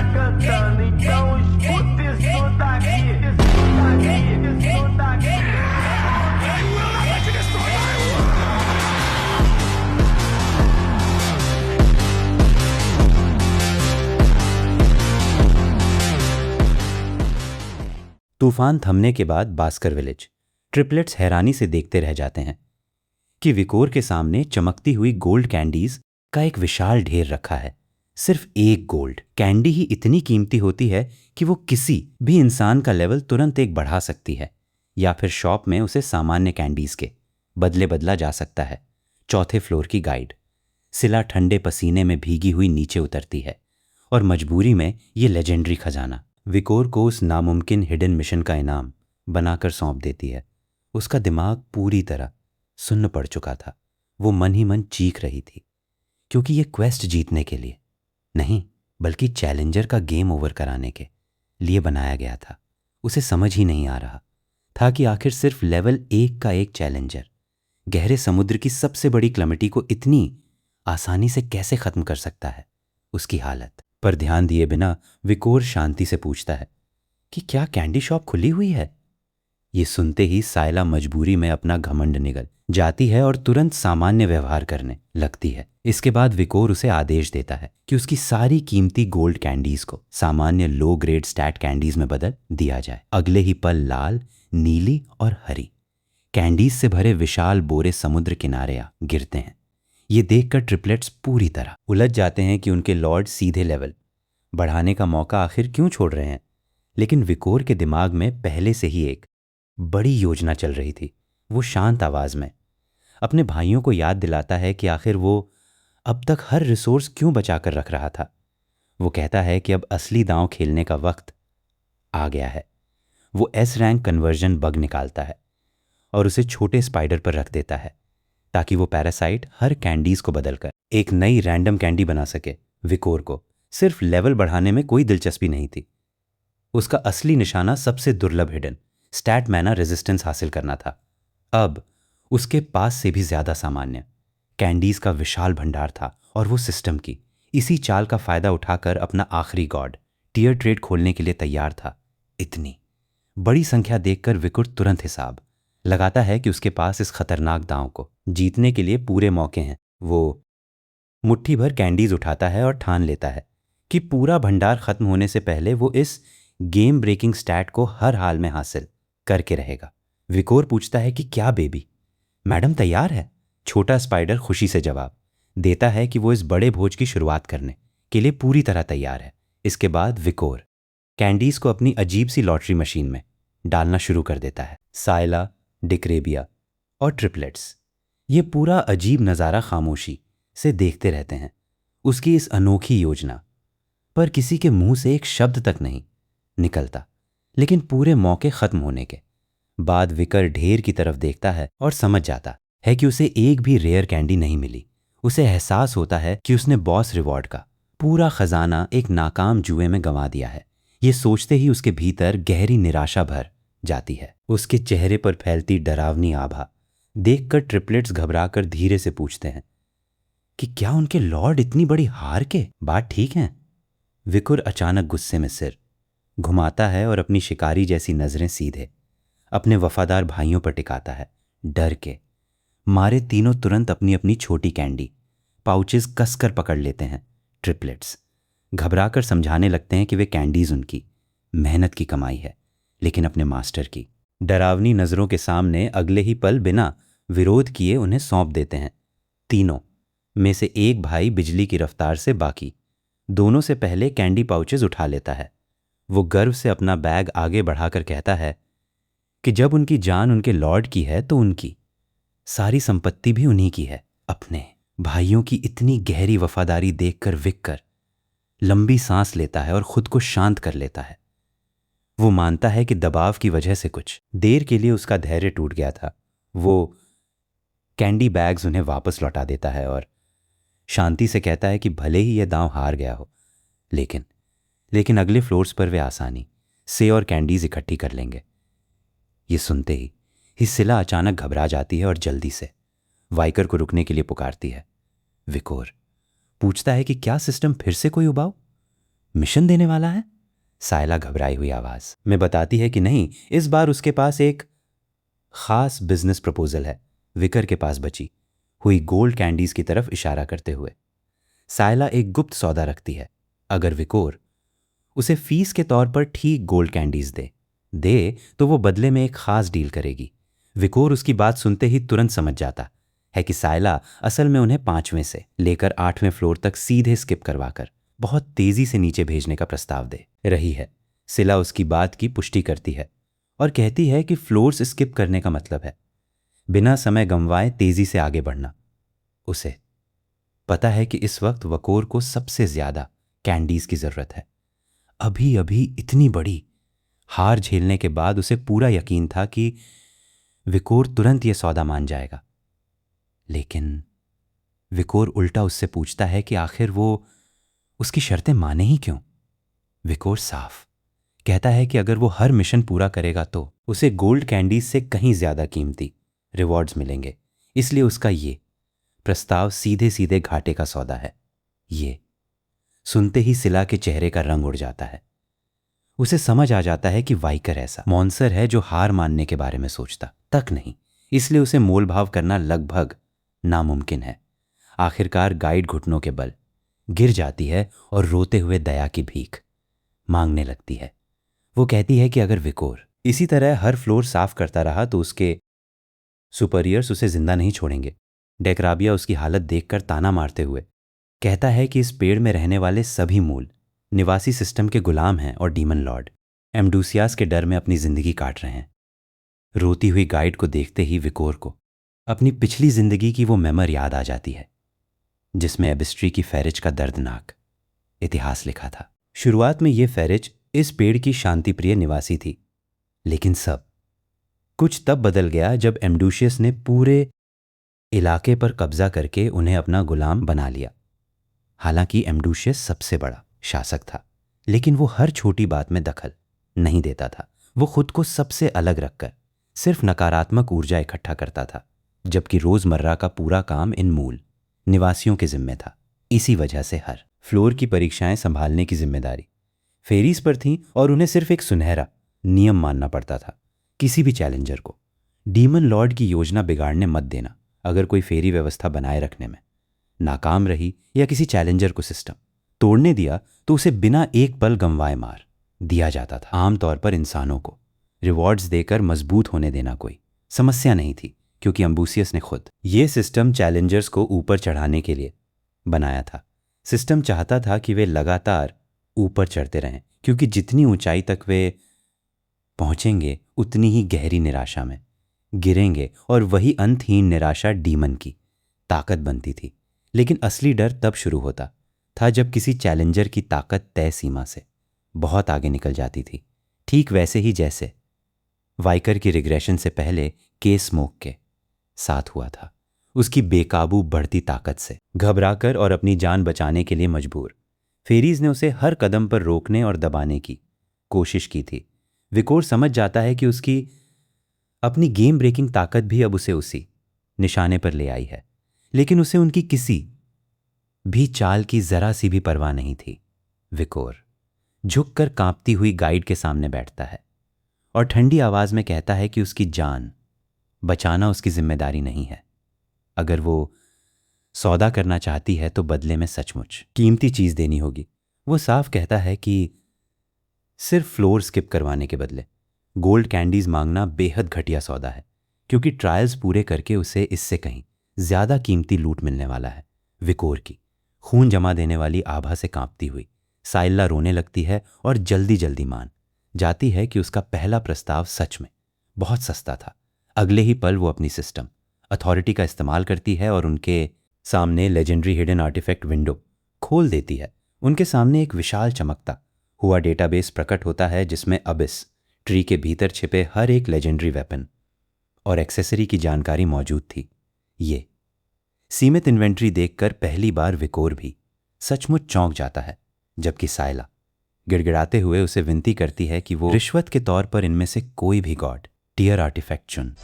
cantando, então escuta isso daqui, isso daqui, isso daqui. I will not let you destroy my world. तूफान थमने के बाद बास्कर village triplets हैरानी से देखते रह जाते हैं कि विकोर के सामने चमकती हुई गोल्ड कैंडीज का एक विशाल ढेर रखा है। सिर्फ एक गोल्ड कैंडी ही इतनी कीमती होती है कि वो किसी भी इंसान का लेवल तुरंत एक बढ़ा सकती है, या फिर शॉप में उसे सामान्य कैंडीज के बदले बदला जा सकता है। चौथे फ्लोर की गाइड सिला ठंडे पसीने में भीगी हुई नीचे उतरती है और मजबूरी में ये लेजेंडरी खजाना विकोर को उस नामुमकिन हिडन मिशन का इनाम बनाकर सौंप देती है। उसका दिमाग पूरी तरह सुन्न पड़ चुका था। वो मन ही मन चीख रही थी, क्योंकि ये क्वेस्ट जीतने के लिए नहीं, बल्कि चैलेंजर का गेम ओवर कराने के लिए बनाया गया था। उसे समझ ही नहीं आ रहा था कि आखिर सिर्फ लेवल 1 का एक चैलेंजर गहरे समुद्र की सबसे बड़ी क्लमिटी को इतनी आसानी से कैसे खत्म कर सकता है। उसकी हालत पर ध्यान दिए बिना विकोर शांति से पूछता है कि क्या कैंडी शॉप खुली हुई है। ये सुनते ही सायला मजबूरी में अपना घमंड निगल जाती है और तुरंत सामान्य व्यवहार करने लगती है। इसके बाद विकोर उसे आदेश देता है कि उसकी सारी कीमती गोल्ड कैंडीज को सामान्य लो ग्रेड स्टैट कैंडीज में बदल दिया जाए। अगले ही पल लाल, नीली और हरी कैंडीज से भरे विशाल बोरे समुद्र किनारे आ गिरते हैं। ये देखकर ट्रिपलेट्स पूरी तरह उलझ जाते हैं कि उनके लॉर्ड सीधे लेवल बढ़ाने का मौका आखिर क्यों छोड़ रहे हैं। लेकिन विकोर के दिमाग में पहले से ही एक बड़ी योजना चल रही थी। वो शांत आवाज में अपने भाइयों को याद दिलाता है कि आखिर वो अब तक हर रिसोर्स क्यों बचाकर रख रहा था। वो कहता है कि अब असली दांव खेलने का वक्त आ गया है। वो एस रैंक कन्वर्जन बग निकालता है और उसे छोटे स्पाइडर पर रख देता है ताकि वो पैरासाइट हर कैंडीज को बदलकर एक नई रैंडम कैंडी बना सके। विकोर को सिर्फ लेवल बढ़ाने में कोई दिलचस्पी नहीं थी। उसका असली निशाना सबसे दुर्लभ हिडन स्टैट मैना रेजिस्टेंस हासिल करना था। अब उसके पास से भी ज्यादा सामान्य कैंडीज का विशाल भंडार था और वो सिस्टम की इसी चाल का फायदा उठाकर अपना आखिरी गॉड टीयर ट्रेड खोलने के लिए तैयार था। इतनी बड़ी संख्या देखकर विकुर तुरंत हिसाब लगाता है कि उसके पास इस खतरनाक दांव को जीतने के लिए पूरे मौके हैं। वो मुट्ठी भर कैंडीज उठाता है और ठान लेता है कि पूरा भंडार खत्म होने से पहले वो इस गेम ब्रेकिंग स्टैट को हर हाल में हासिल करके रहेगा। विकोर पूछता है कि क्या बेबी मैडम तैयार है। छोटा स्पाइडर खुशी से जवाब देता है कि वो इस बड़े भोज की शुरुआत करने के लिए पूरी तरह तैयार है। इसके बाद विकोर कैंडीज को अपनी अजीब सी लॉटरी मशीन में डालना शुरू कर देता है। सायला, डिक्रेबिया और ट्रिपलेट्स ये पूरा अजीब नज़ारा खामोशी से देखते रहते हैं। उसकी इस अनोखी योजना पर किसी के मुंह से एक शब्द तक नहीं निकलता। लेकिन पूरे मौके खत्म होने के बाद विकर ढेर की तरफ देखता है और समझ जाता है कि उसे एक भी रेयर कैंडी नहीं मिली। उसे एहसास होता है कि उसने बॉस रिवॉर्ड का पूरा खजाना एक नाकाम जुए में गंवा दिया है। ये सोचते ही उसके भीतर गहरी निराशा भर जाती है। उसके चेहरे पर फैलती डरावनी आभा देखकर ट्रिपलेट्स घबराकर धीरे से पूछते हैं कि क्या उनके लॉर्ड इतनी बड़ी हार के बाद ठीक हैं। विकुर अचानक गुस्से में सिर घुमाता है और अपनी शिकारी जैसी नजरें सीधे अपने वफादार भाइयों पर टिकाता है। डर के मारे तीनों तुरंत अपनी अपनी छोटी कैंडी पाउचेस कसकर पकड़ लेते हैं। ट्रिपलेट्स घबराकर समझाने लगते हैं कि वे कैंडीज उनकी मेहनत की कमाई है, लेकिन अपने मास्टर की डरावनी नज़रों के सामने अगले ही पल बिना विरोध किए उन्हें सौंप देते हैं। तीनों में से एक भाई बिजली की रफ्तार से बाकी दोनों से पहले कैंडी पाउचेस उठा लेता है। वो गर्व से अपना बैग आगे बढ़ाकर कहता है कि जब उनकी जान उनके लॉर्ड की है तो उनकी सारी संपत्ति भी उन्हीं की है। अपने भाइयों की इतनी गहरी वफादारी देखकर विक्कर लंबी सांस लेता है और खुद को शांत कर लेता है। वो मानता है कि दबाव की वजह से कुछ देर के लिए उसका धैर्य टूट गया था। वो कैंडी बैग्स उन्हें वापस लौटा देता है और शांति से कहता है कि भले ही यह दांव हार गया हो, लेकिन अगले फ्लोर्स पर वे आसानी से और कैंडीज इकट्ठी कर लेंगे। ये सुनते ही सिला अचानक घबरा जाती है और जल्दी से वाइकर को रुकने के लिए पुकारती है। विकोर पूछता है कि क्या सिस्टम फिर से कोई उबाऊ। मिशन देने वाला है? सायला घबराई हुई आवाज में बताती है कि नहीं, इस बार उसके पास एक खास बिजनेस प्रपोजल है। विकर के पास बची हुई गोल्ड कैंडीज की तरफ इशारा करते हुए सायला एक गुप्त सौदा रखती है। अगर विकोर उसे फीस के तौर पर ठीक गोल्ड कैंडीज दे तो वो बदले में एक खास डील करेगी। विकोर उसकी बात सुनते ही तुरंत समझ जाता है कि सायला असल में उन्हें 5वें से लेकर 8वें फ्लोर तक सीधे स्किप करवाकर बहुत तेजी से नीचे भेजने का प्रस्ताव दे रही है। सिला उसकी बात की पुष्टि करती है और कहती है कि फ्लोर्स स्किप करने का मतलब है बिना समय गंवाए तेजी से आगे बढ़ना। उसे पता है कि इस वक्त वकोर को सबसे ज्यादा कैंडीज की जरूरत है। अभी अभी इतनी बड़ी हार झेलने के बाद उसे पूरा यकीन था कि विकोर तुरंत यह सौदा मान जाएगा, लेकिन विकोर उल्टा उससे पूछता है कि आखिर वो उसकी शर्तें माने ही क्यों। विकोर साफ कहता है कि अगर वो हर मिशन पूरा करेगा तो उसे गोल्ड कैंडीज से कहीं ज्यादा कीमती रिवॉर्ड्स मिलेंगे, इसलिए उसका ये प्रस्ताव सीधे सीधे घाटे का सौदा है। ये सुनते ही सिला के चेहरे का रंग उड़ जाता है। उसे समझ आ जाता है कि वाइकर ऐसा मॉन्सर है जो हार मानने के बारे में सोचता तक नहीं, इसलिए उसे मोलभाव करना लगभग नामुमकिन है। आखिरकार गाइड घुटनों के बल गिर जाती है और रोते हुए दया की भीख मांगने लगती है। वो कहती है कि अगर विकोर इसी तरह हर फ्लोर साफ करता रहा तो उसके सुपीरियर्स उसे जिंदा नहीं छोड़ेंगे। डेकराबिया उसकी हालत देखकर ताना मारते हुए कहता है कि इस पेड़ में रहने वाले सभी मूल निवासी सिस्टम के गुलाम हैं और डीमन लॉर्ड एम्डूसियास के डर में अपनी जिंदगी काट रहे हैं। रोती हुई गाइड को देखते ही विकोर को अपनी पिछली जिंदगी की वो मेमर याद आ जाती है जिसमें एबिस्ट्री की फेरिज का दर्दनाक इतिहास लिखा था। शुरुआत में ये फेरिज इस पेड़ की शांतिप्रिय निवासी थी, लेकिन सब कुछ तब बदल गया जब एम्डूशियस ने पूरे इलाके पर कब्जा करके उन्हें अपना गुलाम बना लिया। हालांकि एम्डूशियस सबसे बड़ा शासक था, लेकिन वो हर छोटी बात में दखल नहीं देता था। वो खुद को सबसे अलग रखकर सिर्फ नकारात्मक ऊर्जा इकट्ठा करता था, जबकि रोजमर्रा का पूरा काम इन मूल निवासियों के जिम्मे था। इसी वजह से हर फ्लोर की परीक्षाएं संभालने की जिम्मेदारी फेरीज पर थी और उन्हें सिर्फ एक सुनहरा नियम मानना पड़ता था। किसी भी चैलेंजर को डीमन लॉर्ड की योजना बिगाड़ने मत देना। अगर कोई फेरी व्यवस्था बनाए रखने में नाकाम रही या किसी चैलेंजर को सिस्टम तोड़ने दिया तो उसे बिना एक पल गंवाए मार दिया जाता था। आमतौर पर इंसानों को रिवॉर्ड्स देकर मजबूत होने देना कोई समस्या नहीं थी, क्योंकि एम्बूसियस ने खुद ये सिस्टम चैलेंजर्स को ऊपर चढ़ाने के लिए बनाया था। सिस्टम चाहता था कि वे लगातार ऊपर चढ़ते रहें, क्योंकि जितनी ऊंचाई तक वे पहुंचेंगे उतनी ही गहरी निराशा में गिरेंगे और वही अंतहीन निराशा डीमन की ताकत बनती थी। लेकिन असली डर तब शुरू होता था जब किसी चैलेंजर की ताकत तय सीमा से बहुत आगे निकल जाती थी। ठीक वैसे ही जैसे वाइकर की रिग्रेशन से पहले केस स्मोक के साथ हुआ था। उसकी बेकाबू बढ़ती ताकत से घबराकर और अपनी जान बचाने के लिए मजबूर फेरीज ने उसे हर कदम पर रोकने और दबाने की कोशिश की थी। विकोर समझ जाता है कि उसकी अपनी गेम ब्रेकिंग ताकत भी अब उसे उसी निशाने पर ले आई है, लेकिन उसे उनकी किसी भी चाल की जरा सी भी परवाह नहीं थी। विकोर झुककर कांपती हुई गाइड के सामने बैठता है और ठंडी आवाज में कहता है कि उसकी जान बचाना उसकी जिम्मेदारी नहीं है। अगर वो सौदा करना चाहती है तो बदले में सचमुच कीमती चीज देनी होगी। वो साफ कहता है कि सिर्फ फ्लोर स्किप करवाने के बदले गोल्ड कैंडीज मांगना बेहद घटिया सौदा है, क्योंकि ट्रायल्स पूरे करके उसे इससे कहीं ज्यादा कीमती लूट मिलने वाला है। विकोर की खून जमा देने वाली आभा से कांपती हुई साइला रोने लगती है और जल्दी जल्दी मान जाती है कि उसका पहला प्रस्ताव सच में बहुत सस्ता था। अगले ही पल वो अपनी सिस्टम अथॉरिटी का इस्तेमाल करती है और उनके सामने लेजेंडरी हिडन आर्टिफैक्ट विंडो खोल देती है। उनके सामने एक विशाल चमकता हुआ डेटाबेस प्रकट होता है, जिसमें अबिस ट्री के भीतर छिपे हर एक लेजेंडरी वेपन और एक्सेसरी की जानकारी मौजूद थी। ये सीमित इन्वेंट्री देखकर पहली बार विकोर भी सचमुच चौंक जाता है, जबकि साइला गिड़गिड़ाते हुए उसे विनती करती है कि वो रिश्वत के तौर पर इनमें से कोई भी गॉड टियर आर्टिफैक्ट चुन